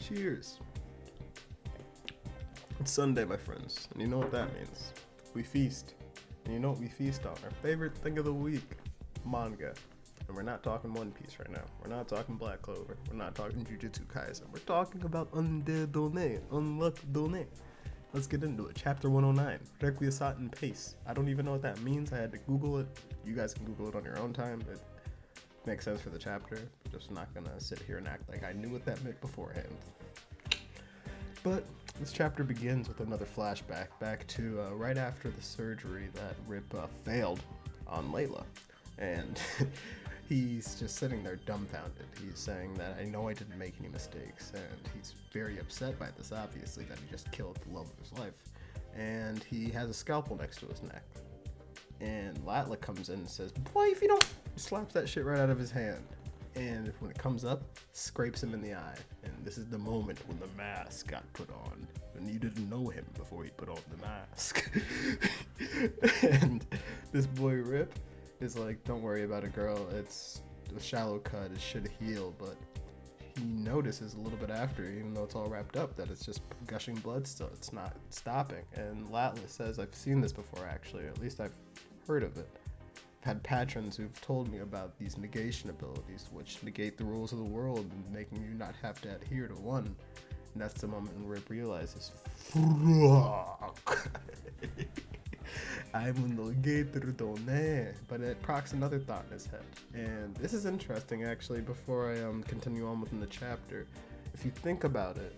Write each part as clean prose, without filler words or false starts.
Cheers. It's Sunday, my friends, and you know what that means. We feast. And you know what we feast on? Our favorite thing of the week, manga. And we're not talking One Piece right now. We're not talking Black Clover. We're not talking Jujutsu Kaisen. We're talking about Undead Unluck. Let's get into it. Chapter 109, Requiescat in Pace. I don't even know what that means. I had to Google it. You guys can Google it on your own time. It makes sense for the chapter. I'm just not going to sit here and act like I knew what that meant beforehand. But this chapter begins with another flashback back to right after the surgery that Rip failed on Layla. And he's just sitting there dumbfounded. He's saying that I know I didn't make any mistakes, and he's very upset by this, obviously, that he just killed the love of his life. And he has a scalpel next to his neck. And Latla comes in and says, boy, if you don't, slaps that shit right out of his hand. And when it comes up, scrapes him in the eye. And this is the moment when the mask got put on. And you didn't know him before he put on the mask. And this boy Rip is like, don't worry about it, girl. It's a shallow cut. It should heal. But he notices a little bit after, even though it's all wrapped up, that it's just gushing blood still. It's not stopping. And Latla says, I've seen this before, actually. Or at least I've heard of it. Had patrons who've told me about these negation abilities, which negate the rules of the world and making you not have to adhere to one. And that's the moment when Rip realizes, fuck. I'm a negator done. But it procs another thought in his head. And this is interesting, actually, before I continue on within the chapter. If you think about it,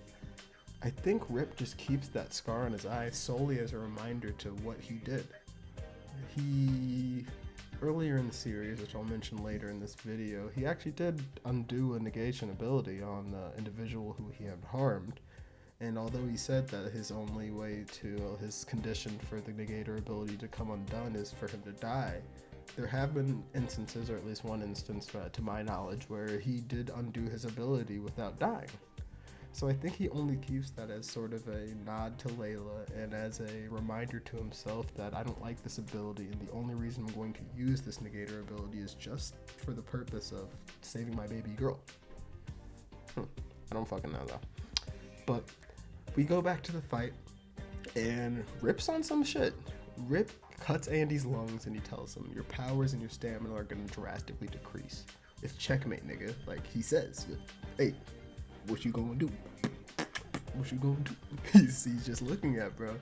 I think Rip just keeps that scar on his eye solely as a reminder to what he did. Earlier in the series, which I'll mention later in this video, he actually did undo a negation ability on the individual who he had harmed. And although he said that his only way to, his condition for the negator ability to come undone is for him to die, there have been instances, or at least one instance to my knowledge, where he did undo his ability without dying. So I think he only keeps that as sort of a nod to Layla and as a reminder to himself that I don't like this ability, and the only reason I'm going to use this negator ability is just for the purpose of saving my baby girl. I don't fucking know though. But we go back to the fight, and Rip's on some shit. Rip cuts Andy's lungs and he tells him, your powers and your stamina are going to drastically decrease. It's checkmate, nigga. Like he says, hey, what you gonna do? What you gonna do? He's just looking at bro.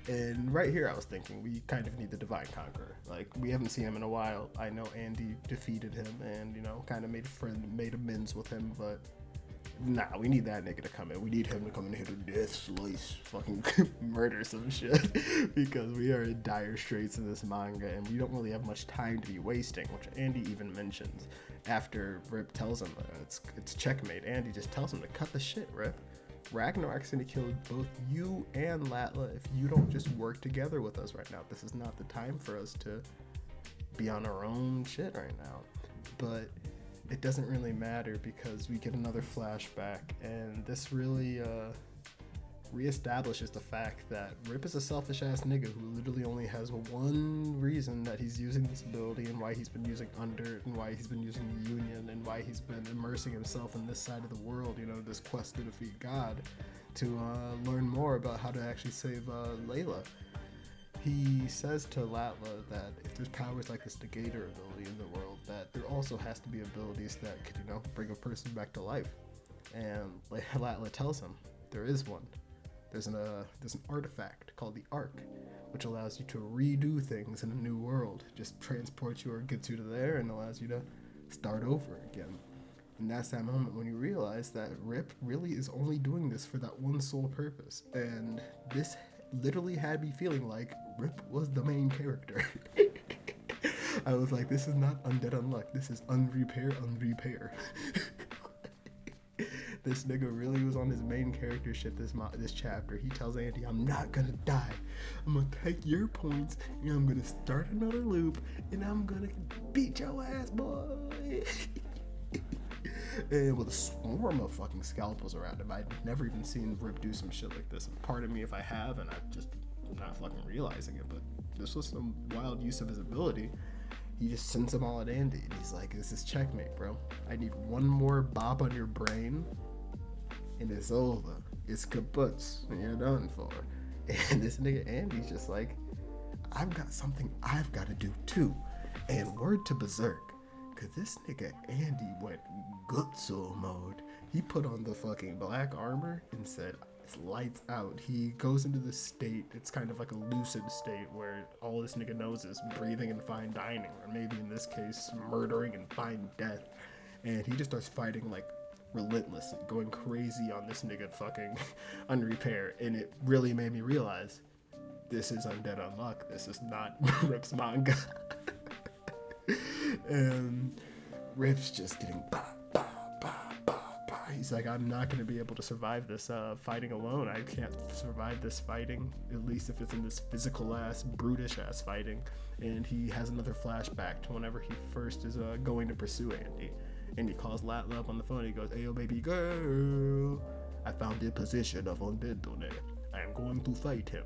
And right here I was thinking we kind of need the Divine Conqueror. Like, we haven't seen him in a while. I know Andy defeated him and, you know, kind of made amends with him, but nah, we need that nigga to come in. We need him to come in here to death slice, fucking murder some shit. Because we are in dire straits in this manga and we don't really have much time to be wasting, which Andy even mentions. After Rip tells him it's checkmate, Andy just tells him to cut the shit, Rip. Ragnorak's gonna kill both you and Latla if you don't just work together with us right now. This is not the time for us to be on our own shit right now. But it doesn't really matter because we get another flashback, and this really reestablishes the fact that Rip is a selfish ass nigga who literally only has one reason that he's using this ability, and why he's been using Under, and why he's been using the Union, and why he's been immersing himself in this side of the world, you know, this quest to defeat God, to learn more about how to actually save Layla. He says to Latla that if there's powers like this negator ability in the world, that there also has to be abilities that could, you know, bring a person back to life. And Latla tells him there is one. There's an artifact called the Ark, which allows you to redo things in a new world. Just transports you or gets you to there and allows you to start over again. And that's that moment when you realize that Rip really is only doing this for that one sole purpose. And this literally had me feeling like Rip was the main character. I was like, this is not Undead Unluck, this is Unrepair. This nigga really was on his main character shit this chapter. He tells Andy, I'm not gonna die. I'm gonna take your points and I'm gonna start another loop and I'm gonna beat your ass, boy. And with a swarm of fucking scalpels around him. I'd never even seen Rip do some shit like this. And pardon me if I have, and I'm just not fucking realizing it, but this was some wild use of his ability. He just sends them all at Andy, and he's like, this is checkmate, bro. I need one more bob on your brain, and it's over. It's kaput, and you're done for. And this nigga Andy's just like, I've got something I've got to do too. And word to Berserk, cause this nigga Andy went Gutsu mode. He put on the fucking black armor and said, it's lights out. He goes into this state, it's kind of like a lucid state where all this nigga knows is breathing and fine dining, or maybe in this case, murdering and fine death. And he just starts fighting like relentless, going crazy on this nigga fucking Unrepair. And it really made me realize, this is Undead Unluck. This is not Rip's manga. And Rip's just getting he's like, I'm not going to be able to survive this fighting alone. I can't survive this fighting, at least if it's in this physical ass, brutish ass fighting. And he has another flashback to whenever he first is going to pursue Andy. And he calls Latla up on the phone. He goes, "Ayo, baby girl, I found the position of Undead Unluck. I am going to fight him."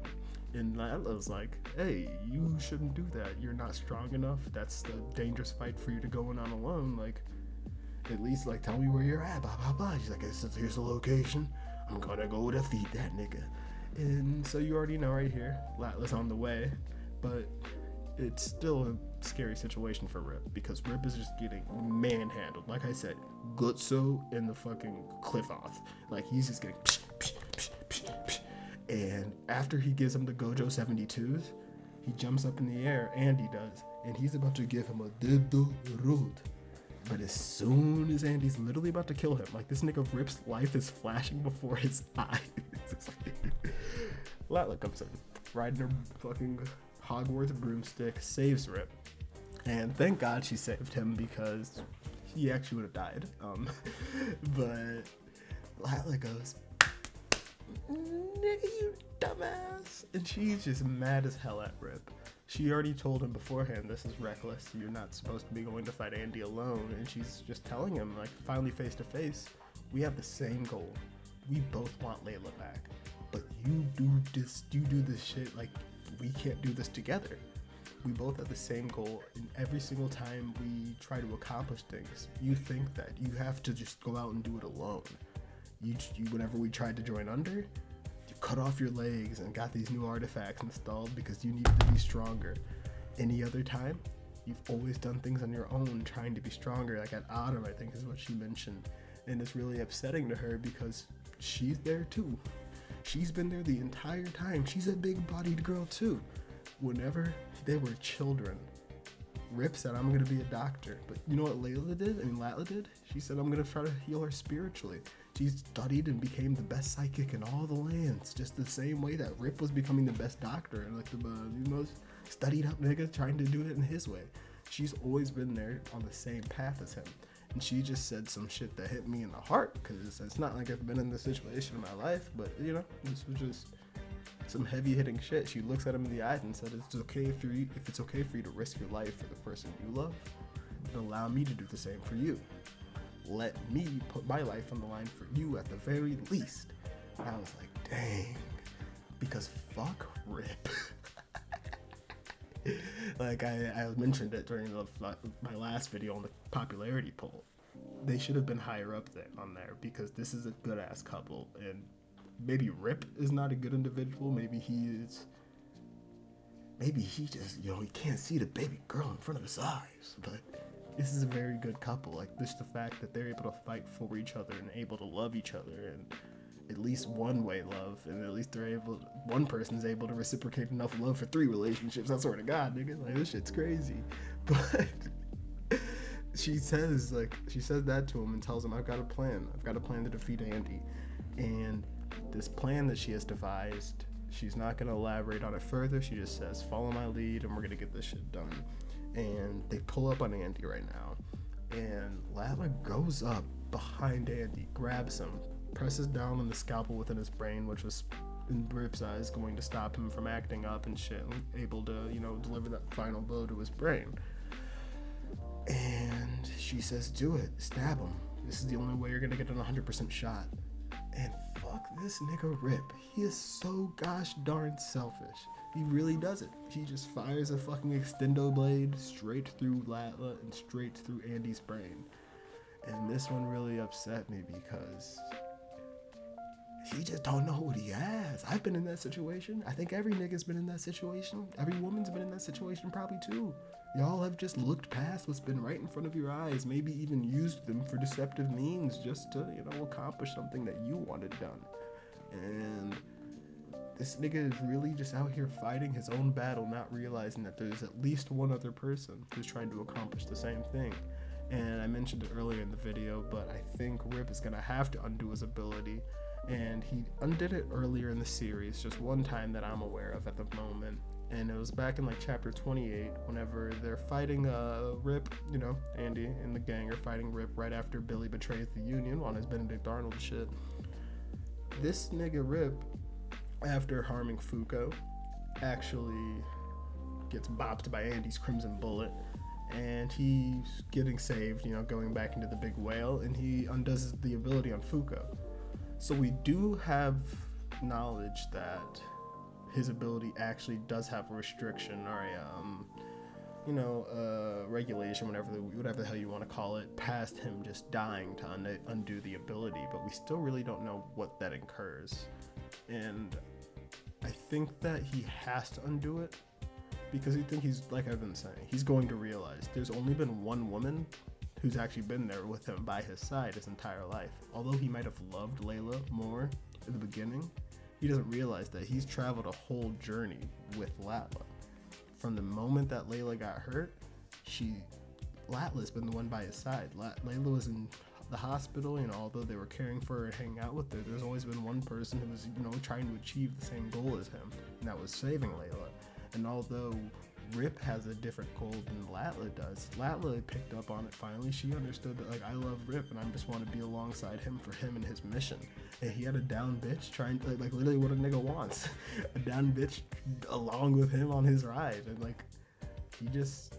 And Latla's like, "Hey, you shouldn't do that. You're not strong enough. That's a dangerous fight for you to go in on alone. Like, at least, like, tell me where you're at, blah, blah, blah." She's like, "Here's the location. I'm gonna go defeat that nigga." And so you already know right here, Latla's on the way. But it's still a scary situation for Rip, because Rip is just getting manhandled. Like I said, Gutso in the fucking cliff off. Like, he's just getting psh, psh, psh, psh, psh. And after he gives him the Gojo 72s, he jumps up in the air, Andy does, and he's about to give him a Dedo Root. But as soon as Andy's literally about to kill him, like, this nigga Rip's life is flashing before his eyes. Latla comes in, riding her fucking Hogwarts broomstick, saves Rip. And thank God she saved him, because he actually would have died. But Latla goes, "Nigga, you dumbass." And she's just mad as hell at Rip. She already told him beforehand, this is reckless. You're not supposed to be going to fight Andy alone. And she's just telling him, like, finally face to face, we have the same goal. We both want Layla back. But you do this shit, like, we can't do this together. We both have the same goal, and every single time we try to accomplish things, you think that you have to just go out and do it alone. You whenever we tried to join under, you cut off your legs and got these new artifacts installed because you needed to be stronger. Any other time, you've always done things on your own, trying to be stronger. Like at Autumn, I think is what she mentioned. And it's really upsetting to her because she's there too. She's been there the entire time. She's a big-bodied girl too. Whenever they were children, Rip said, "I'm going to be a doctor." But you know what Latla did? She said, "I'm going to try to heal her spiritually." She studied and became the best psychic in all the lands, just the same way that Rip was becoming the best doctor and like the most studied up nigga trying to do it in his way. She's always been there on the same path as him. And she just said some shit that hit me in the heart, because it's not like I've been in this situation in my life, but you know, this was just some heavy hitting shit. She looks at him in the eyes and said, if it's okay for you to risk your life for the person you love, then allow me to do the same for you. Let me put my life on the line for you at the very least. And I was like, dang, because fuck Rip. Like I mentioned it during my last video on the popularity poll. They should have been higher up on there, because this is a good ass couple, and maybe Rip is not a good individual. Maybe he just, he can't see the baby girl in front of his eyes. But this is a very good couple. Like, just the fact that they're able to fight for each other and able to love each other, and at least one way love, and at least one person's able to reciprocate enough love for 3 relationships. I swear to God, nigga, like, this shit's crazy. But she says that to him and tells him, I've got a plan to defeat Andy. And this plan that she has devised, she's not going to elaborate on it further. She just says, follow my lead and we're going to get this shit done. And they pull up on Andy right now. And Latla goes up behind Andy, grabs him, presses down on the scalpel within his brain, which was, in Rip's eyes, going to stop him from acting up and shit, able to, deliver that final blow to his brain. And she says, do it, stab him. This is the only way you're going to get an 100% shot. And fuck this nigga Rip. He is so gosh darn selfish. He really does it. He just fires a fucking extendo blade straight through Latla and straight through Andy's brain. And this one really upset me because he just don't know what he has. I've been in that situation. I think every nigga's been in that situation. Every woman's been in that situation probably too. Y'all have just looked past what's been right in front of your eyes, maybe even used them for deceptive means just to, accomplish something that you wanted done. And this nigga is really just out here fighting his own battle, not realizing that there's at least one other person who's trying to accomplish the same thing. And I mentioned it earlier in the video, but I think Rip is gonna have to undo his ability. And he undid it earlier in the series, just one time that I'm aware of at the moment. And it was back in chapter 28, whenever they're fighting Rip, Andy and the gang are fighting Rip right after Billy betrays the Union on his Benedict Arnold shit. This nigga Rip, after harming Fuko, actually gets bopped by Andy's Crimson Bullet, and he's getting saved, going back into the big whale, and he undoes the ability on Fuko. So we do have knowledge that his ability actually does have a restriction or a regulation, whatever the hell you want to call it, past him just dying to undo the ability, but we still really don't know what that incurs. And I think that he has to undo it because he's, like I've been saying, he's going to realize there's only been one woman who's actually been there with him by his side his entire life. Although he might have loved Layla more in the beginning, he doesn't realize that he's traveled a whole journey with Latla. From the moment that Layla got hurt, Latla's been the one by his side. Layla was in the hospital, although they were caring for her and hanging out with her, there's always been one person who was, trying to achieve the same goal as him, and that was saving Layla. And although Rip has a different goal than Latla does, Latla picked up on it finally. She understood that, I love Rip and I just want to be alongside him for him and his mission. And he had a down bitch trying to, literally what a nigga wants. A down bitch along with him on his ride. And, he just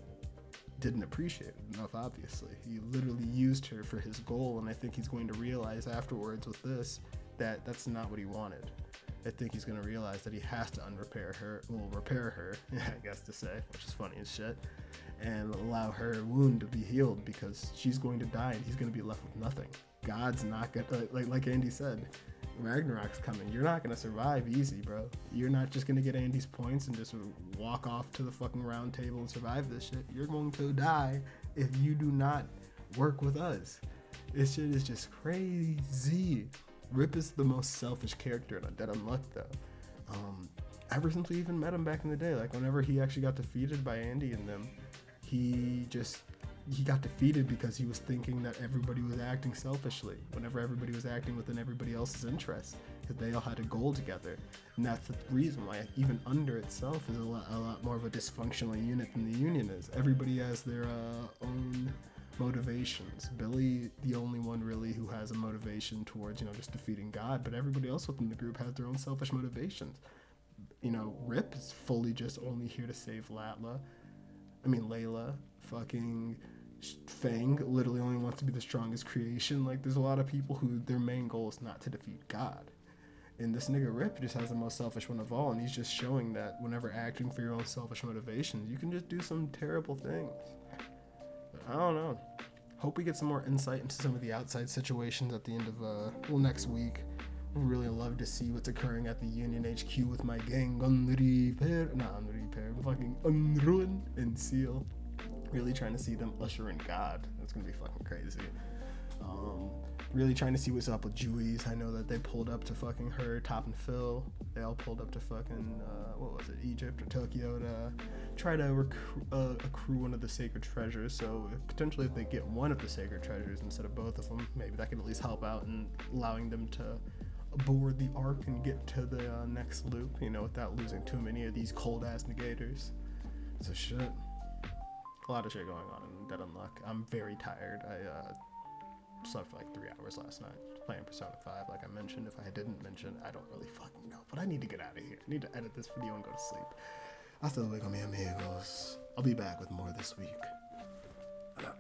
didn't appreciate it enough, obviously. He literally used her for his goal, and I think he's going to realize afterwards with this that that's not what he wanted. I think he's going to realize that he has to repair her, I guess to say, which is funny as shit, and allow her wound to be healed because she's going to die and he's going to be left with nothing. God's not going to, like Andy said, Ragnarok's coming. You're not going to survive easy, bro. You're not just going to get Andy's points and just walk off to the fucking round table and survive this shit. You're going to die if you do not work with us. This shit is just crazy. Rip is the most selfish character in Undead Unluck, though. Ever since we even met him back in the day, whenever he actually got defeated by Andy and them, he got defeated because he was thinking that everybody was acting selfishly, whenever everybody was acting within everybody else's interests, because they all had a goal together. And that's the reason why even Under itself is a lot more of a dysfunctional unit than the Union is. Everybody has their own motivations. Billy, the only one really who has a motivation towards, just defeating God, but everybody else within the group has their own selfish motivations. Rip is fully just only here to save Layla. Fucking Fang literally only wants to be the strongest creation. There's a lot of people who their main goal is not to defeat God. And this nigga Rip just has the most selfish one of all, and he's just showing that whenever acting for your own selfish motivations, you can just do some terrible things. I don't know. Hope we get some more insight into some of the outside situations at the end of next week. Would really love to see what's occurring at the Union HQ with my gang fucking Unruin and Seal. Really trying to see them usher in God. That's gonna be fucking crazy. Really trying to see what's up with Juice. I know that they pulled up to fucking her, Top and Phil. They all pulled up to fucking, Egypt or Tokyo to try to accrue one of the sacred treasures. So potentially if they get one of the sacred treasures instead of both of them, maybe that can at least help out in allowing them to board the arc and get to the next loop, without losing too many of these cold-ass negators. So shit. A lot of shit going on in Undead Unluck. I'm very tired. I slept for 3 hours last night playing Persona 5, like I mentioned. If I didn't mention, I don't really fucking know, but I need to get out of here. I need to edit this video and go to sleep. Hasta luego, mi amigos. I'll be back with more this week. I'm out.